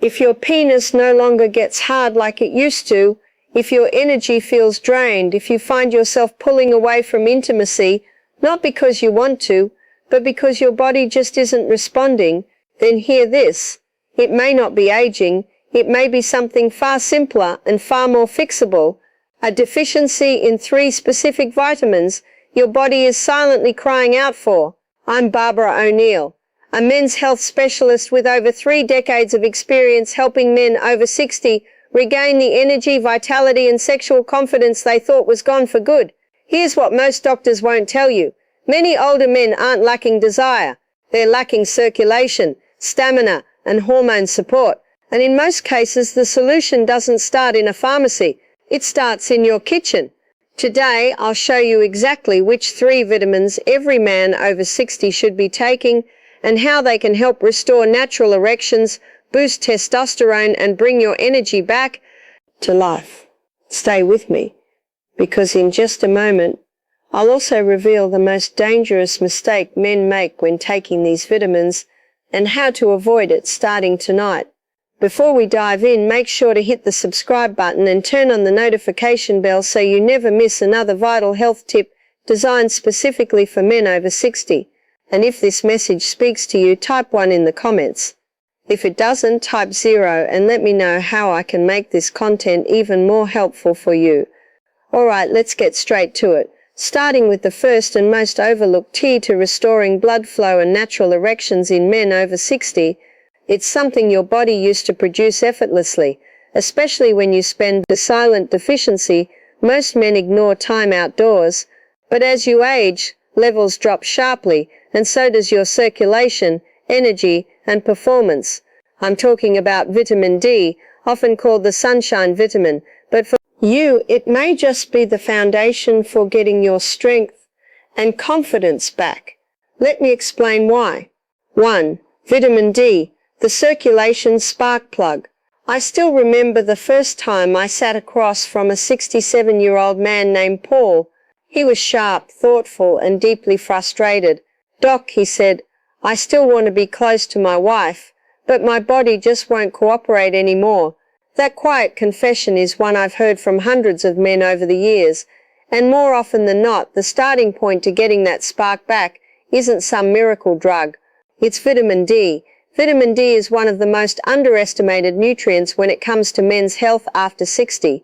if your penis no longer gets hard like it used to, if your energy feels drained, if you find yourself pulling away from intimacy, not because you want to, but because your body just isn't responding, then hear this. It may not be aging, it may be something far simpler and far more fixable. A deficiency in 3 specific vitamins your body is silently crying out for. I'm Barbara O'Neill, a men's health specialist with over 3 decades of experience helping men over 60 regain the energy, vitality and sexual confidence they thought was gone for good. Here's what most doctors won't tell you. Many older men aren't lacking desire. They're lacking circulation, stamina and hormone support. And in most cases, the solution doesn't start in a pharmacy. It starts in your kitchen. Today, I'll show you exactly which 3 vitamins every man over 60 should be taking and how they can help restore natural erections, boost testosterone and bring your energy back to life. Stay with me, because in just a moment, I'll also reveal the most dangerous mistake men make when taking these vitamins and how to avoid it starting tonight. Before we dive in, make sure to hit the subscribe button and turn on the notification bell so you never miss another vital health tip designed specifically for men over 60. And if this message speaks to you, type 1 in the comments. If it doesn't, type 0 and let me know how I can make this content even more helpful for you. Alright, let's get straight to it. Starting with the first and most overlooked key to restoring blood flow and natural erections in men over 60, it's something your body used to produce effortlessly, especially when you spend the silent deficiency. Most men ignore time outdoors, but as you age, levels drop sharply, and so does your circulation, energy, and performance. I'm talking about vitamin D, often called the sunshine vitamin, but for you, it may just be the foundation for getting your strength and confidence back. Let me explain why. 1. Vitamin D, the circulation spark plug. I still remember the first time I sat across from a 67-year-old man named Paul. He was sharp, thoughtful, and deeply frustrated. "Doc," he said, "I still want to be close to my wife, but my body just won't cooperate anymore." That quiet confession is one I've heard from hundreds of men over the years, and more often than not, the starting point to getting that spark back isn't some miracle drug. It's vitamin D. Vitamin D is one of the most underestimated nutrients when it comes to men's health after 60.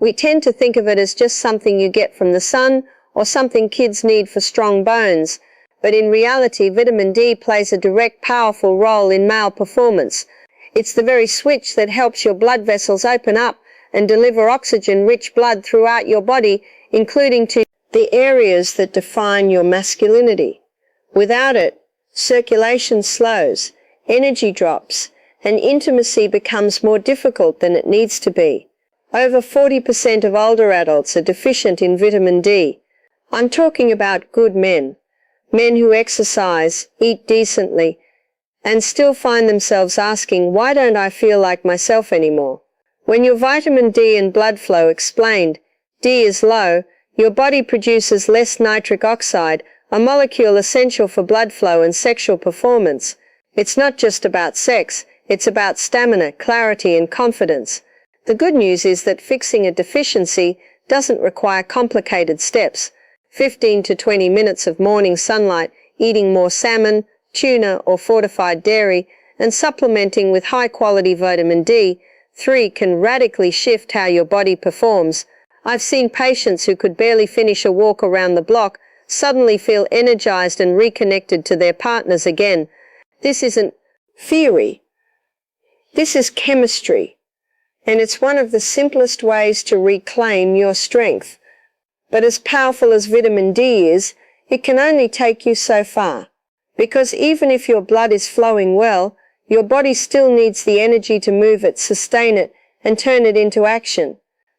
We tend to think of it as just something you get from the sun or something kids need for strong bones, but in reality, vitamin D plays a direct, powerful role in male performance. It's the very switch that helps your blood vessels open up and deliver oxygen-rich blood throughout your body, including to the areas that define your masculinity. Without it, circulation slows, energy drops, and intimacy becomes more difficult than it needs to be. Over 40% of older adults are deficient in vitamin D. I'm talking about good men. Men who exercise, eat decently, and still find themselves asking, why don't I feel like myself anymore? When your vitamin D and blood flow explained, D is low, your body produces less nitric oxide, a molecule essential for blood flow and sexual performance. It's not just about sex, it's about stamina, clarity and confidence. The good news is that fixing a deficiency doesn't require complicated steps. 15 to 20 minutes of morning sunlight, eating more salmon, tuna or fortified dairy, and supplementing with high-quality vitamin D3 can radically shift how your body performs. I've seen patients who could barely finish a walk around the block suddenly feel energized and reconnected to their partners again. This isn't theory. This is chemistry. And it's one of the simplest ways to reclaim your strength. But as powerful as vitamin D is, it can only take you so far. Because even if your blood is flowing well, your body still needs the energy to move it, sustain it, and turn it into action.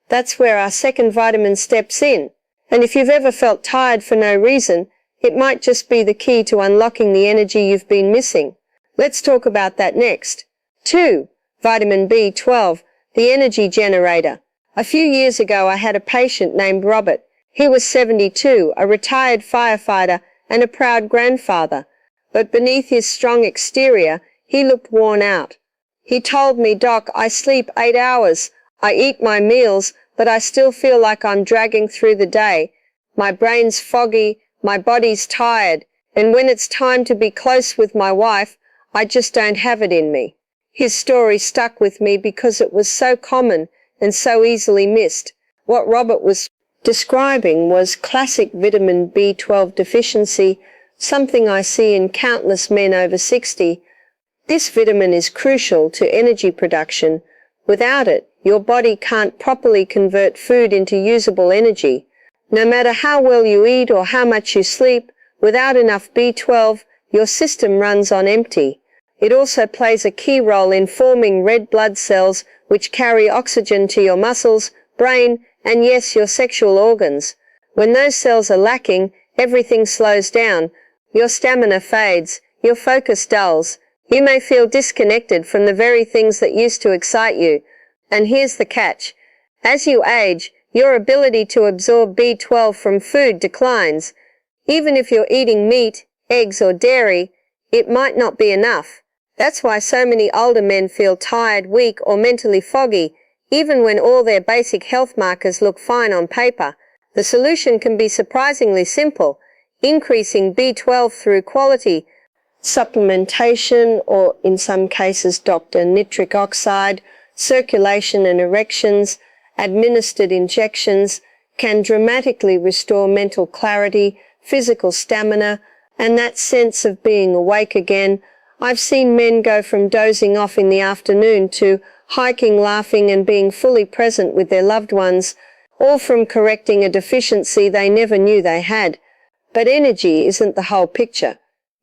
That's where our second vitamin steps in. And if you've ever felt tired for no reason, it might just be the key to unlocking the energy you've been missing. Let's talk about that next. 2. Vitamin B12, the energy generator. A few years ago, I had a patient named Robert. He was 72, a retired firefighter and a proud grandfather. But beneath his strong exterior, he looked worn out. He told me, "Doc, I sleep 8 hours. I eat my meals, but I still feel like I'm dragging through the day. My brain's foggy, my body's tired, and when it's time to be close with my wife, I just don't have it in me." His story stuck with me because it was so common and so easily missed. What Robert was describing was classic vitamin B12 deficiency, something I see in countless men over 60. This vitamin is crucial to energy production. Without it, your body can't properly convert food into usable energy. No matter how well you eat or how much you sleep, without enough B12, your system runs on empty. It also plays a key role in forming red blood cells which carry oxygen to your muscles, brain, and yes, your sexual organs. When those cells are lacking, everything slows down. Your stamina fades, your focus dulls. You may feel disconnected from the very things that used to excite you. And here's the catch. As you age, your ability to absorb B12 from food declines. Even if you're eating meat, eggs, or dairy, it might not be enough. That's why so many older men feel tired, weak, or mentally foggy, even when all their basic health markers look fine on paper. The solution can be surprisingly simple: increasing B12 through quality supplementation, or in some cases Dr. nitric oxide, circulation and erections, administered injections, can dramatically restore mental clarity, physical stamina, and that sense of being awake again. I've seen men go from dozing off in the afternoon to hiking, laughing, and being fully present with their loved ones, all from correcting a deficiency they never knew they had. But energy isn't the whole picture.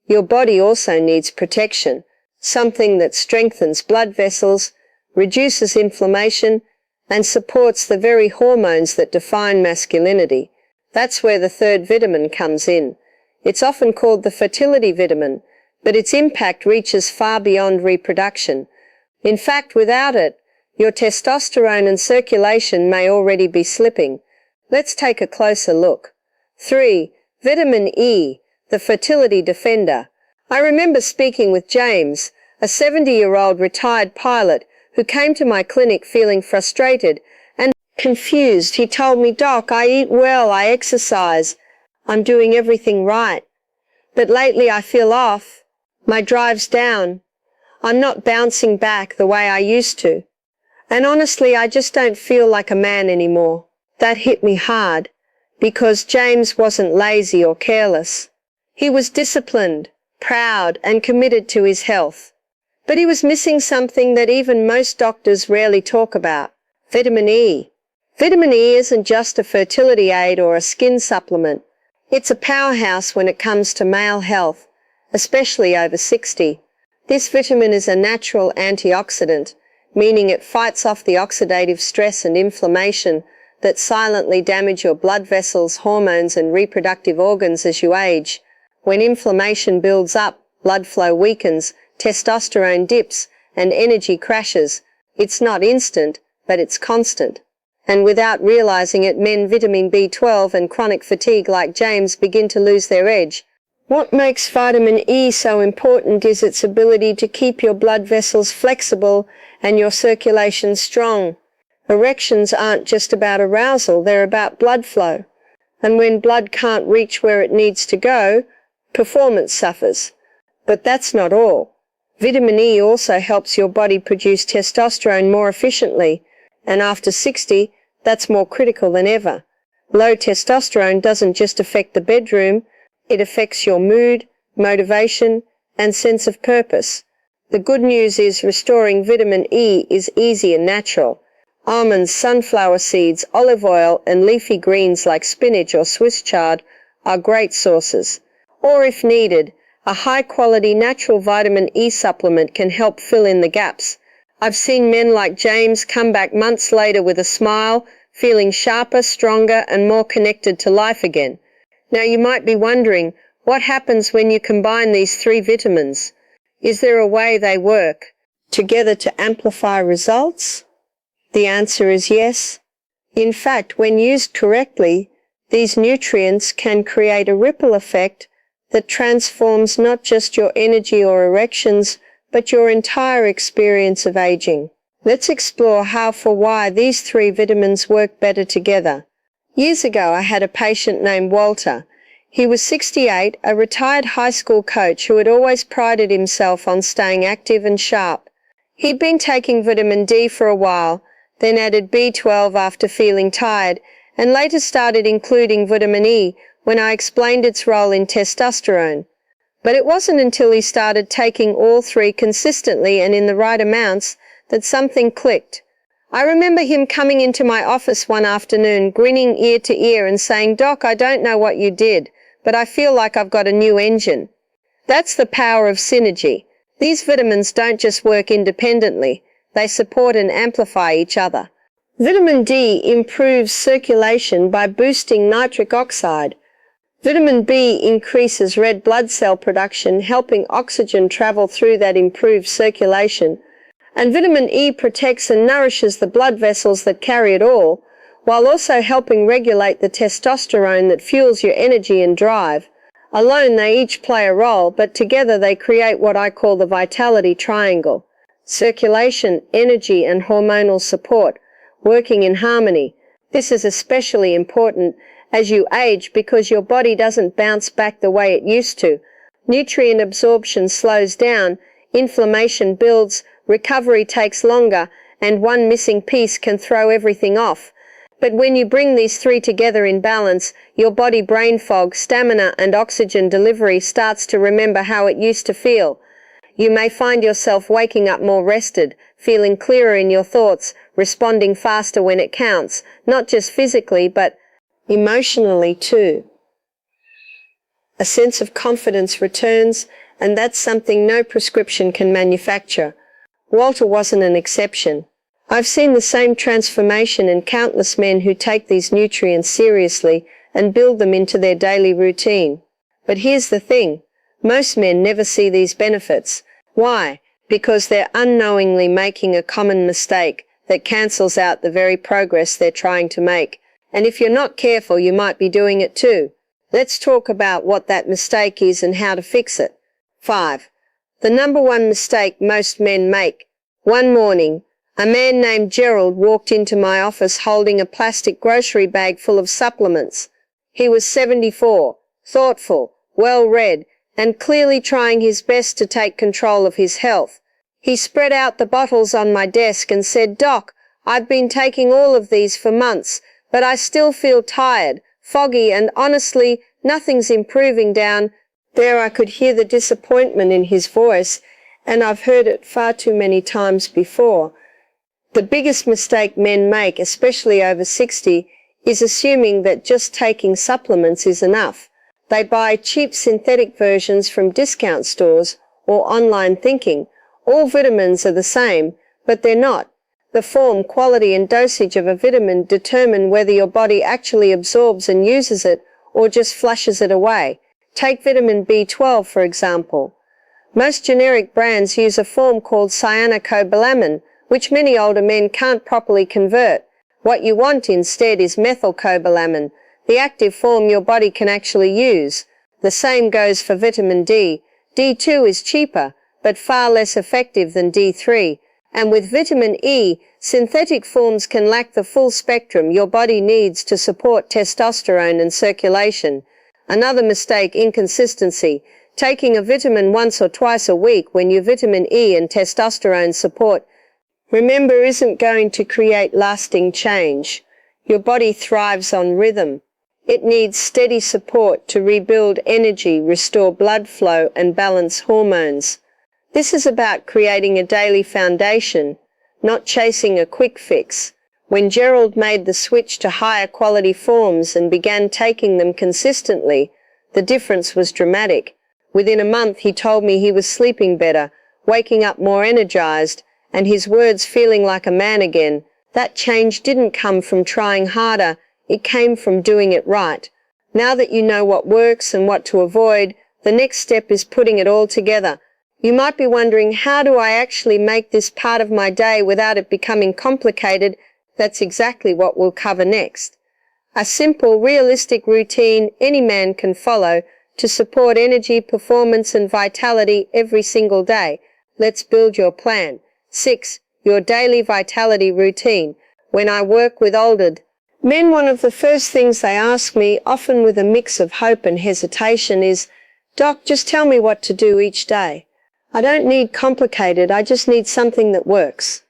Your body also needs protection, something that strengthens blood vessels, reduces inflammation, and supports the very hormones that define masculinity. That's where the third vitamin comes in. It's often called the fertility vitamin, but its impact reaches far beyond reproduction. In fact, without it, your testosterone and circulation may already be slipping. Let's take a closer look. 3. Vitamin E, the fertility defender. I remember speaking with James, a 70-year-old retired pilot who came to my clinic feeling frustrated and confused. He told me, "Doc, I eat well, I exercise, I'm doing everything right. But lately I feel off. My drive's down. I'm not bouncing back the way I used to. And honestly, I just don't feel like a man anymore." That hit me hard, because James wasn't lazy or careless. He was disciplined, proud, and committed to his health. But he was missing something that even most doctors rarely talk about: vitamin E. Vitamin E isn't just a fertility aid or a skin supplement. It's a powerhouse when it comes to male health, especially over 60. This vitamin is a natural antioxidant, meaning it fights off the oxidative stress and inflammation that silently damage your blood vessels, hormones, and reproductive organs as you age. When inflammation builds up, blood flow weakens, testosterone dips, and energy crashes. It's not instant, but it's constant. And without realizing it, men vitamin B12 and chronic fatigue like James begin to lose their edge. What makes vitamin E so important is its ability to keep your blood vessels flexible and your circulation strong. Erections aren't just about arousal, they're about blood flow. And when blood can't reach where it needs to go, performance suffers. But that's not all. Vitamin E also helps your body produce testosterone more efficiently, and after 60, that's more critical than ever. Low testosterone doesn't just affect the bedroom, it affects your mood, motivation, and sense of purpose. The good news is restoring vitamin E is easy and natural. Almonds, sunflower seeds, olive oil, and leafy greens like spinach or Swiss chard are great sources. Or if needed, a high-quality natural vitamin E supplement can help fill in the gaps. I've seen men like James come back months later with a smile, feeling sharper, stronger, and more connected to life again. Now you might be wondering, what happens when you combine these three vitamins? Is there a way they work together to amplify results? The answer is yes. In fact, when used correctly, these nutrients can create a ripple effect that transforms not just your energy or erections, but your entire experience of aging. Let's explore how for why these three vitamins work better together. Years ago, I had a patient named Walter. He was 68, a retired high school coach who had always prided himself on staying active and sharp. He'd been taking vitamin D for a while, then added B12 after feeling tired, and later started including vitamin E when I explained its role in testosterone. But it wasn't until he started taking all three consistently and in the right amounts that something clicked. I remember him coming into my office one afternoon, grinning ear to ear and saying, "Doc, I don't know what you did, but I feel like I've got a new engine." That's the power of synergy. These vitamins don't just work independently, they support and amplify each other. Vitamin D improves circulation by boosting nitric oxide. Vitamin B increases red blood cell production, helping oxygen travel through that improved circulation. And vitamin E protects and nourishes the blood vessels that carry it all, while also helping regulate the testosterone that fuels your energy and drive. Alone they each play a role, but together they create what I call the vitality triangle. Circulation, energy and hormonal support, working in harmony. This is especially important as you age because your body doesn't bounce back the way it used to. Nutrient absorption slows down, inflammation builds, recovery takes longer, and one missing piece can throw everything off. But when you bring these three together in balance, your body brain fog, stamina and oxygen delivery starts to remember how it used to feel. You may find yourself waking up more rested, feeling clearer in your thoughts, responding faster when it counts, not just physically but emotionally too. A sense of confidence returns, and that's something no prescription can manufacture. Walter wasn't an exception. I've seen the same transformation in countless men who take these nutrients seriously and build them into their daily routine. But here's the thing. Most men never see these benefits. Why? Because they're unknowingly making a common mistake that cancels out the very progress they're trying to make. And if you're not careful, you might be doing it too. Let's talk about what that mistake is and how to fix it. 5. The number one mistake most men make. One morning, a man named Gerald walked into my office holding a plastic grocery bag full of supplements. He was 74, thoughtful, well-read, and clearly trying his best to take control of his health. He spread out the bottles on my desk and said, "Doc, I've been taking all of these for months, but I still feel tired, foggy, and honestly, nothing's improving down." There I could hear the disappointment in his voice, and I've heard it far too many times before. The biggest mistake men make, especially over 60, is assuming that just taking supplements is enough. They buy cheap synthetic versions from discount stores or online thinking. All vitamins are the same, but they're not. The form, quality and dosage of a vitamin determine whether your body actually absorbs and uses it or just flushes it away. Take vitamin B12, for example. Most generic brands use a form called cyanocobalamin, which many older men can't properly convert. What you want instead is methylcobalamin, the active form your body can actually use. The same goes for vitamin D. D2 is cheaper, but far less effective than D3. And with vitamin E, synthetic forms can lack the full spectrum your body needs to support testosterone and circulation. Another mistake, inconsistency. Taking a vitamin once or twice a week when your vitamin E and testosterone support, remember, isn't going to create lasting change. Your body thrives on rhythm. It needs steady support to rebuild energy, restore blood flow, and balance hormones. This is about creating a daily foundation, not chasing a quick fix. When Gerald made the switch to higher quality forms and began taking them consistently, the difference was dramatic. Within a month he told me he was sleeping better, waking up more energized, and his words feeling like a man again. That change didn't come from trying harder, it came from doing it right. Now that you know what works and what to avoid, the next step is putting it all together. You might be wondering, how do I actually make this part of my day without it becoming complicated? That's exactly what we'll cover next. A simple, realistic routine any man can follow to support energy, performance and vitality every single day. Let's build your plan. 6. Your daily vitality routine. When I work with older men, one of the first things they ask me, often with a mix of hope and hesitation, is, "Doc, just tell me what to do each day. I don't need complicated, I just need something that works."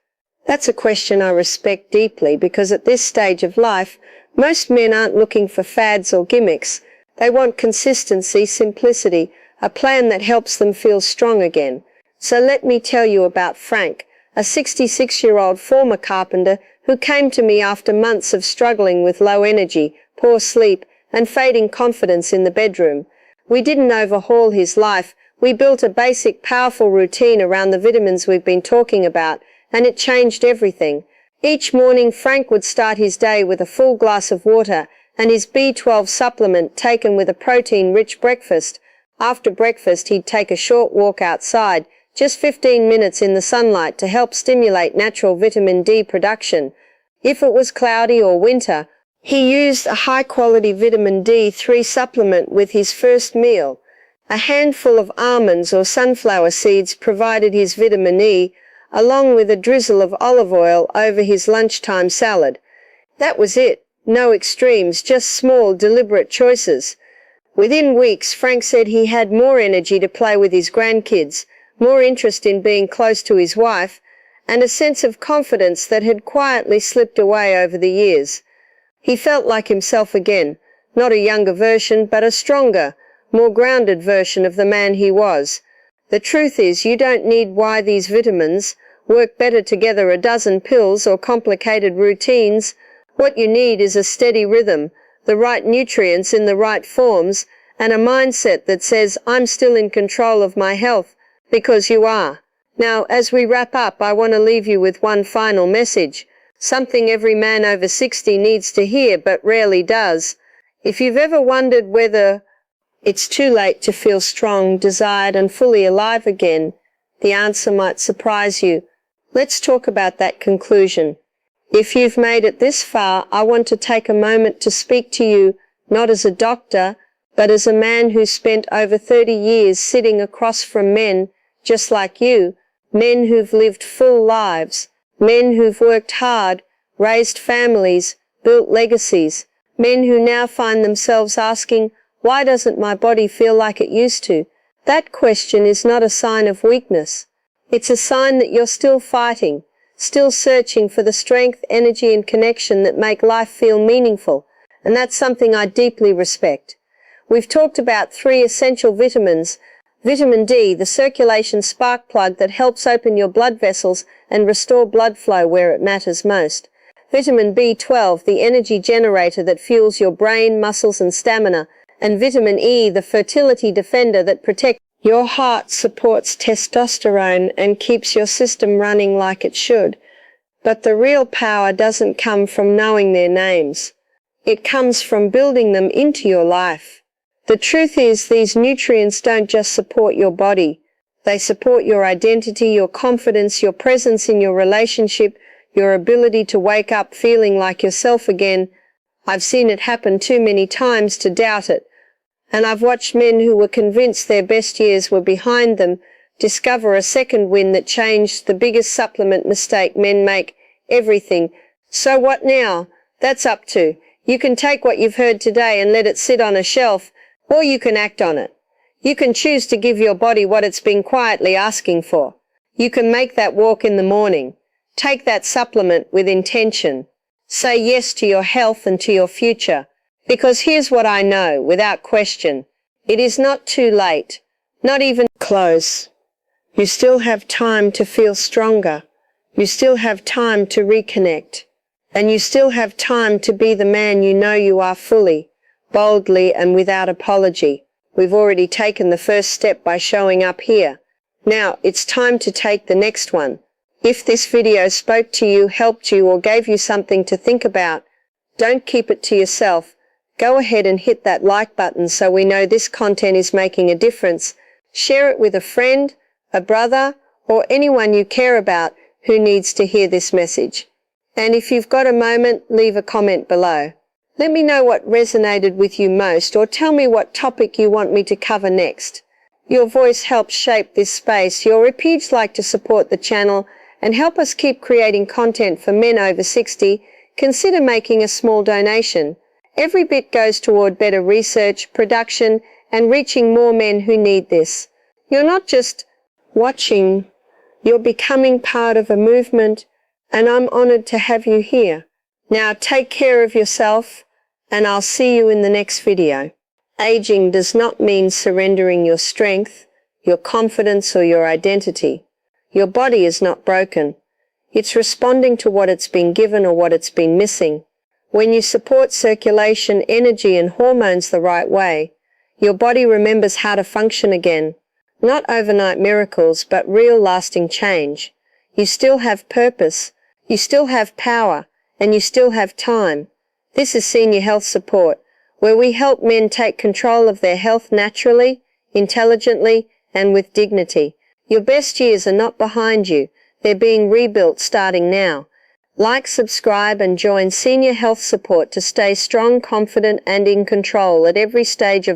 That's a question I respect deeply, because at this stage of life, most men aren't looking for fads or gimmicks. They want consistency, simplicity, a plan that helps them feel strong again. So let me tell you about Frank, a 66-year-old former carpenter who came to me after months of struggling with low energy, poor sleep, and fading confidence in the bedroom. We didn't overhaul his life. We built a basic, powerful routine around the vitamins we've been talking about, and it changed everything. Each morning, Frank would start his day with a full glass of water and his B12 supplement taken with a protein-rich breakfast. After breakfast, he'd take a short walk outside, just 15 minutes in the sunlight, to help stimulate natural vitamin D production. If it was cloudy or winter, he used a high-quality vitamin D3 supplement with his first meal. A handful of almonds or sunflower seeds provided his vitamin E, along with a drizzle of olive oil over his lunchtime salad. That was it. No extremes, just small, deliberate choices. Within weeks, Frank said he had more energy to play with his grandkids, more interest in being close to his wife, and a sense of confidence that had quietly slipped away over the years. He felt like himself again, not a younger version, but a stronger, more grounded version of the man he was. The truth is, you don't need why these vitamins work better together, a dozen pills or complicated routines. What you need is a steady rhythm, the right nutrients in the right forms, and a mindset that says, "I'm still in control of my health," because you are. Now, as we wrap up, I want to leave you with one final message, something every man over 60 needs to hear but rarely does. If you've ever wondered whether it's too late to feel strong, desired, and fully alive again, the answer might surprise you. Let's talk about that conclusion. If you've made it this far, I want to take a moment to speak to you, not as a doctor, but as a man who spent over 30 years sitting across from men just like you, men who've lived full lives, men who've worked hard, raised families, built legacies, men who now find themselves asking, "Why doesn't my body feel like it used to?" That question is not a sign of weakness. It's a sign that you're still fighting, still searching for the strength, energy, and connection that make life feel meaningful, and that's something I deeply respect. We've talked about 3 essential vitamins. Vitamin D, the circulation spark plug that helps open your blood vessels and restore blood flow where it matters most. Vitamin B12, the energy generator that fuels your brain, muscles, and stamina. And vitamin E, the fertility defender that protects your heart, supports testosterone, and keeps your system running like it should. But the real power doesn't come from knowing their names. It comes from building them into your life. The truth is, these nutrients don't just support your body. They support your identity, your confidence, your presence in your relationship, your ability to wake up feeling like yourself again. I've seen it happen too many times to doubt it. And I've watched men who were convinced their best years were behind them discover a second wind that changed the biggest supplement mistake men make: everything. So what now? That's up to. You can take what you've heard today and let it sit on a shelf, or you can act on it. You can choose to give your body what it's been quietly asking for. You can make that walk in the morning. Take that supplement with intention. Say yes to your health and to your future. Because here's what I know, without question. It is not too late. Not even close. You still have time to feel stronger. You still have time to reconnect. And you still have time to be the man you know you are fully, boldly, and without apology. We've already taken the first step by showing up here. Now, it's time to take the next one. If this video spoke to you, helped you, or gave you something to think about, don't keep it to yourself. Go ahead and hit that like button so we know this content is making a difference. Share it with a friend, a brother, or anyone you care about who needs to hear this message. And if you've got a moment, leave a comment below. Let me know what resonated with you most, or tell me what topic you want me to cover next. Your voice helps shape this space. Your repeats like to support the channel and help us keep creating content for men over 60. Consider making a small donation. Every bit goes toward better research, production, and reaching more men who need this. You're not just watching, you're becoming part of a movement, and I'm honored to have you here. Now take care of yourself, and I'll see you in the next video. Aging does not mean surrendering your strength, your confidence, or your identity. Your body is not broken. It's responding to what it's been given or what it's been missing. When you support circulation, energy, and hormones the right way, your body remembers how to function again. Not overnight miracles, but real lasting change. You still have purpose, you still have power, and you still have time. This is Senior Health Support, where we help men take control of their health naturally, intelligently, and with dignity. Your best years are not behind you. They're being rebuilt starting now. Like, subscribe, and join Senior Health Support to stay strong, confident, and in control at every stage of